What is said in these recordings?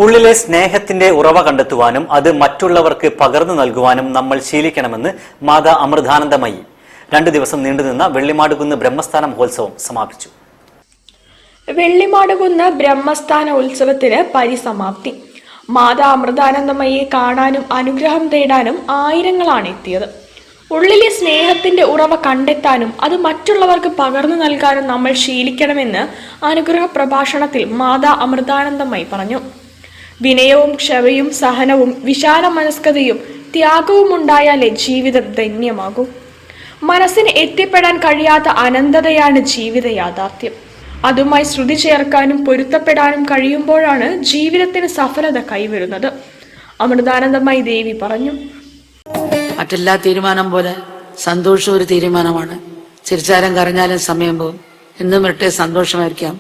ഉള്ളിലെ സ്നേഹത്തിന്റെ ഉറവ കണ്ടെത്തുവാനും അത് മറ്റുള്ളവർക്ക് പകർന്നു നൽകുവാനും നമ്മൾ ശീലിക്കണമെന്ന് മാതാ അമൃതാനന്ദമയി 2 ദിവസം നീണ്ടുനിന്ന വെള്ളിമാടുകുന്ന് ബ്രഹ്മസ്ഥാന മഹോത്സവം സമാപിച്ചു. വെള്ളിമാടുകുന്ന് ബ്രഹ്മസ്ഥാന ഉത്സവത്തിന് പരിസമാപ്തി. മാതാ അമൃതാനന്ദമയെ കാണാനും അനുഗ്രഹം തേടാനും ആയിരങ്ങളാണ് എത്തിയത്. ഉള്ളിലെ സ്നേഹത്തിന്റെ ഉറവ കണ്ടെത്താനും അത് മറ്റുള്ളവർക്ക് പകർന്നു നൽകാനും നമ്മൾ ശീലിക്കണമെന്ന് അനുഗ്രഹ പ്രഭാഷണത്തിൽ മാതാ അമൃതാനന്ദമയി പറഞ്ഞു. വിനയവും ക്ഷമയും സഹനവും വിശാല മനസ്കതയും ത്യാഗവും ഉണ്ടായാലേ ജീവിതം ധന്യമാകൂ. മനസ്സിന് എത്തിപ്പെടാൻ കഴിയാത്ത അനന്തതയാണ് ജീവിത യാഥാർത്ഥ്യം. അതുമായി ശ്രുതി ചേർക്കാനും പൊരുത്തപ്പെടാനും കഴിയുമ്പോഴാണ് ജീവിതത്തിന് സഫലത കൈവരുന്നത്. അമൃതാനന്ദമയി ദേവി പറഞ്ഞു. മറ്റെല്ലാ തീരുമാനം പോലെ സന്തോഷം ഒരു തീരുമാനമാണ്. ചിരിച്ചാലും കരഞ്ഞാലും സമയം പോകും. എന്നും വരട്ടെ സന്തോഷമായിരിക്കാം,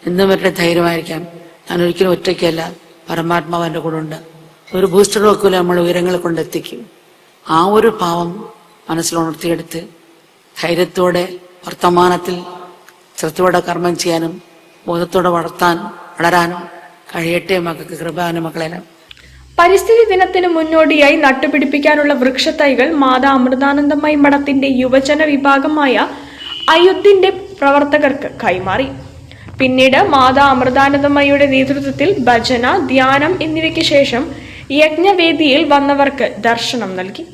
എന്നും വരട്ടെ ധൈര്യമായിരിക്കാം. ഞാൻ ഒരിക്കലും ഒറ്റയ്ക്കല്ല, പരമാത്മാവ് എൻ്റെ കൂടെ ഉണ്ട്. ഒരു ബൂസ്റ്റർ വെക്കൂല, നമ്മൾ ഉയരങ്ങൾ കൊണ്ടെത്തിക്കും. ആ ഒരു ഭാവം മനസ്സിൽ ഉണർത്തിയെടുത്ത് ധൈര്യത്തോടെ വർത്തമാനത്തിൽ ശ്രദ്ധയോടെ കർമ്മം ചെയ്യാനും ബോധത്തോടെ വളരാനും കഴിയട്ടെ മക്കൾക്ക്, കൃപാനും മക്കളെല്ലാം. പരിസ്ഥിതി ദിനത്തിന് മുന്നോടിയായി നട്ടുപിടിപ്പിക്കാനുള്ള വൃക്ഷത്തൈകൾ മാതാ അമൃതാനന്ദമയി മഠത്തിന്റെ യുവജന വിഭാഗമായ അയുദ്ധിന്റെ പ്രവർത്തകർക്ക് കൈമാറി. പിന്നീട് മാതാ അമൃതാനന്ദമയിയുടെ നേതൃത്വത്തിൽ ഭജന, ധ്യാനം എന്നിവയ്ക്ക് ശേഷം യജ്ഞവേദിയിൽ വന്നവർക്ക് ദർശനം നൽകി.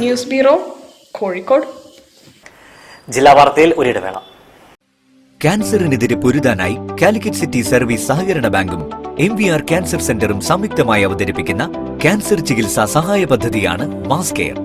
News bureau, Kozhikode. ജില്ലാ വാർത്തയിൽ ഒരിടവേള. ക്യാൻസറിനെതിരെ പൊരുതാനായി കാലിക്കറ്റ് സിറ്റി സർവീസ് സഹകരണ ബാങ്കും MVR ക്യാൻസർ സെന്ററും സംയുക്തമായി അവതരിപ്പിക്കുന്ന ക്യാൻസർ ചികിത്സാ സഹായ പദ്ധതിയാണ് മാസ് കെയർ.